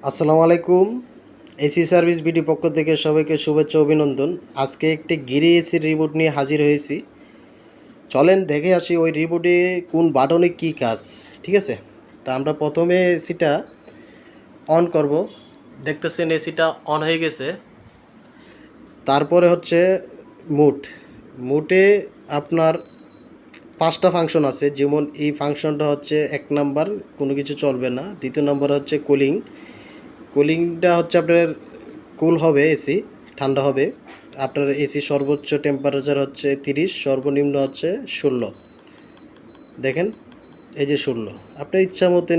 আসসালামু আলাইকুম। AC service BD পক্ষ থেকে সবাইকে শুভেচ্ছা অভিনন্দন। আজকে একটি গিরি এসির রিমোট নিয়ে হাজির হয়েছি। চলেন দেখে আসি ওই রিমোটে কোন বাটনে কি কাজ। ঠিক আছে, তা আমরা প্রথমে এসিটা অন করব। দেখতেছেন এসিটা অন হয়ে গেছে। তারপরে হচ্ছে মুটে আপনার 5টা ফাংশন আছে। যেমন এই ফাংশনটা হচ্ছে 1 নাম্বার, কোনো কিছু চলবে না। দ্বিতীয় নম্বর হচ্ছে কুলিংটা হচ্ছে আপনার কুল হবে, এসি ঠান্ডা হবে। আপনার এসি সর্বোচ্চ টেম্পারেচার হচ্ছে 30, সর্বনিম্ন হচ্ছে 16। দেখেন এই যে 16, আপনার ইচ্ছা মতো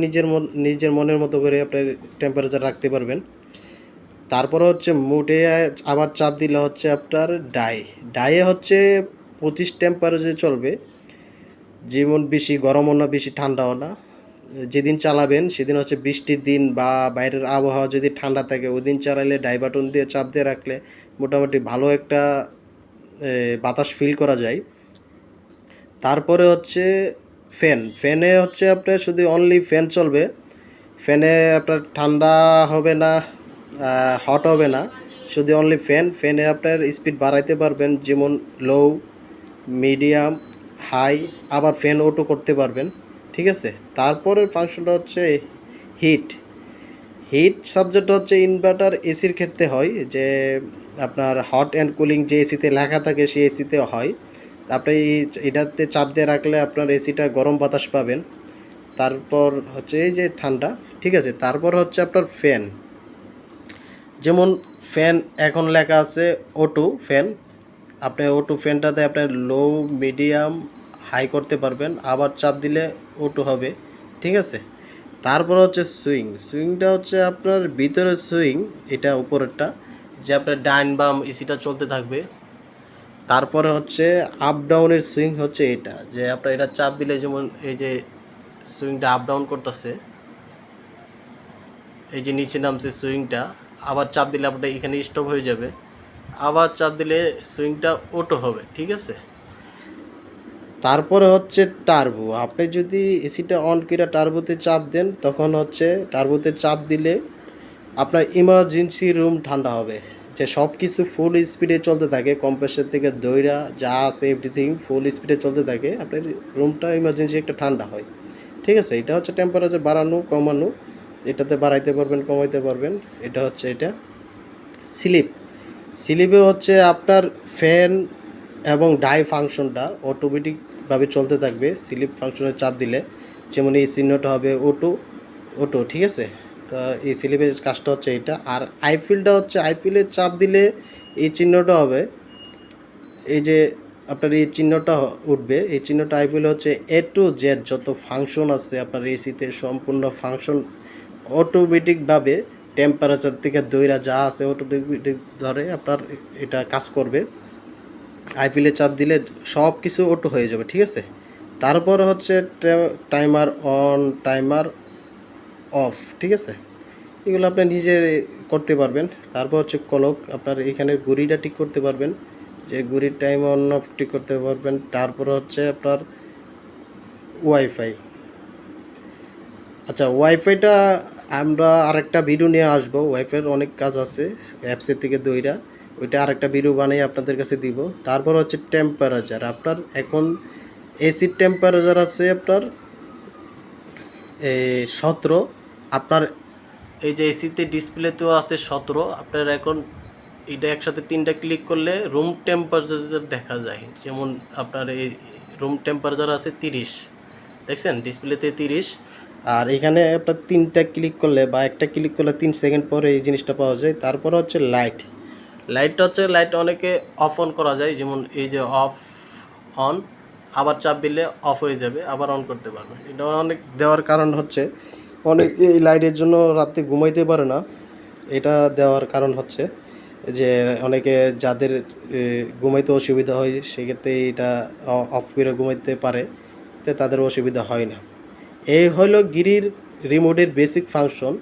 নিজের মনের মতো করে আপনার টেম্পারেচার রাখতে পারবেন। তারপর হচ্ছে মুডে আবার চাপ দিলে হচ্ছে আপনার ডাইয়ে হচ্ছে 25 টেম্পারেচারে চলবে। যেমন বেশি গরমও না বেশি ঠান্ডাও না। যেদিন চালাবেন সেদিন হচ্ছে বৃষ্টির দিন বা বাইরের আবহাওয়া যদি ঠান্ডা থাকে ওই দিন চালালে ডাই বাটন দিয়ে চাপ দিয়ে রাখলে মোটামুটি ভালো একটা বাতাস ফিল করা যায়। তারপরে হচ্ছে ফ্যানে হচ্ছে আপনার শুধু অনলি ফ্যান চলবে। ফ্যানে আপনার ঠান্ডা হবে না, হট হবে না, শুধু অনলি ফ্যানে আপনার স্পিড বাড়াইতে পারবেন, যেমন লো, মিডিয়াম, হাই, আবার ফ্যান অটো করতে পারবেন। ঠিক আছে, তারপরের ফাংশনটা হচ্ছে হিট সাবজেক্ট হচ্ছে ইনভার্টার এসির ক্ষেত্রে হয়, যে আপনার হট অ্যান্ড কুলিং যে এসিতে লেখা থাকে সেই এসিতে হয়। আপনি এটাতে চাপ দিয়ে রাখলে আপনার এসিটা গরম বাতাস পাবেন। তারপর হচ্ছে এই যে ঠান্ডা। ঠিক আছে, তারপর হচ্ছে আপনার ফ্যান। যেমন ফ্যান এখন লেখা আছে O2 ফ্যান। আপনি O2 ফ্যানটাতে আপনার লো, মিডিয়াম, হাই করতে পারবেন, আবার চাপ দিলে O2 হবে। ঠিক আছে, তারপর হচ্ছে সুইংটা হচ্ছে আপনার ভিতরে সুইং, এটা উপরেরটা, যে আপনার ডাইন বাম এসিটা চলতে থাকবে। তারপরে হচ্ছে আপ ডাউনের সুইং হচ্ছে এটা, যে আপনার এটা চাপ দিলে যেমন এই যে সুইংটা আপ ডাউন করতেছে, এই যে নিচে নামছে সুইংটা, আবার চাপ দিলে আপনার এখানে স্টপ হয়ে যাবে, আবার চাপ দিলে সুইংটা অটো হবে। ঠিক আছে, তারপরে হচ্ছে টার্বো। আপনি যদি এসিটা অন করে টার্বোতে চাপ দেন তখন হচ্ছে টার্বোতে চাপ দিলে আপনার ইমার্জেন্সি রুম ঠান্ডা হবে, যে সব কিছু ফুল স্পিডে চলতে থাকে, কম্প্রেসর থেকে দইরা যা আছে এভরিথিং ফুল স্পিডে চলতে থাকে, আপনার রুমটা ইমার্জেন্সি একটা ঠান্ডা হয়। ঠিক আছে, এটা হচ্ছে টেম্পারেচার বাড়ানো কমানো, এটাতে বাড়াইতে পারবেন কমাইতে পারবেন। এটা হচ্ছে এটা স্লিপে হচ্ছে আপনার ফ্যান এবং ডাই ফাংশনটা অটোমেটিকভাবে চলতে থাকবে স্লিপ ফাংশনে চাপ দিলে। যেমন এই চিহ্নটা হবে ওটো। ঠিক আছে, তা এই স্লিপের কাজটা হচ্ছে এটা। আর আইপিএলটা হচ্ছে আইপিএলে চাপ দিলে এই চিহ্নটা হবে, এই যে আপনার এই চিহ্নটা উঠবে। এই চিহ্নটা আইপিএল হচ্ছে A to Z যত ফাংশন আছে আপনার এসিতে সম্পূর্ণ ফাংশন অটোমেটিকভাবে টেম্পারেচার থেকে দইরা যা আছে অটোমেটিক ধরে আপনার এটা কাজ করবে। আইপিএলে চাপ দিলে সব কিছু অটো হয়ে যাবে। ঠিক আছে, তারপর হচ্ছে টাইমার অন, টাইমার অফ। ঠিক আছে, এগুলো আপনি নিজে করতে পারবেন। তারপর হচ্ছে ক্লক, আপনার এখানে ঘড়িটা ঠিক করতে পারবেন, যে ঘড়ির টাইম অন অফ ঠিক করতে পারবেন। তারপর হচ্ছে আপনার ওয়াইফাই। আচ্ছা, ওয়াইফাইটা আমরা আরেকটা ভিডিও নিয়ে আসবো। ওয়াইফাইয়ের অনেক কাজ আছে অ্যাপসের থেকে দইরা, ওইটা আরেকটা ভিডিও বানিয়ে আপনাদের কাছে দিব। তারপর হচ্ছে টেম্পারেচার। আপনার এখন এসির টেম্পারেচার আছে আপনার 17। আপনার এই যে এসিতে ডিসপ্লেতেও আছে 17। আপনার এখন এটা একসাথে 3টা ক্লিক করলে রুম টেম্পারেচার দেখা যায়। যেমন আপনার এই রুম টেম্পারেচার আছে 30, দেখছেন ডিসপ্লেতে 30। আর এখানে আপনার 3টা ক্লিক করলে বা একটা ক্লিক করলে 3 সেকেন্ড পরে এই জিনিসটা পাওয়া যায়। তারপর হচ্ছে লাইটটা হচ্ছে লাইট অনেকে অফ অন করা যায়, যেমন এই যে অফ অন, আবার চাপ দিলে অফ হয়ে যাবে, আবার অন করতে পারবে। এটা অনেক দেওয়ার কারণ হচ্ছে অনেকে এই লাইটের জন্য রাতে ঘুমাইতে পারে না। এটা দেওয়ার কারণ হচ্ছে যে অনেকে যাদের ঘুমাইতে অসুবিধা হয় সেক্ষেত্রে এটা অফ করে ঘুমাইতে পারে, তাদের অসুবিধা হয় না। এই হলো গিরির রিমোটের বেসিক ফাংশন।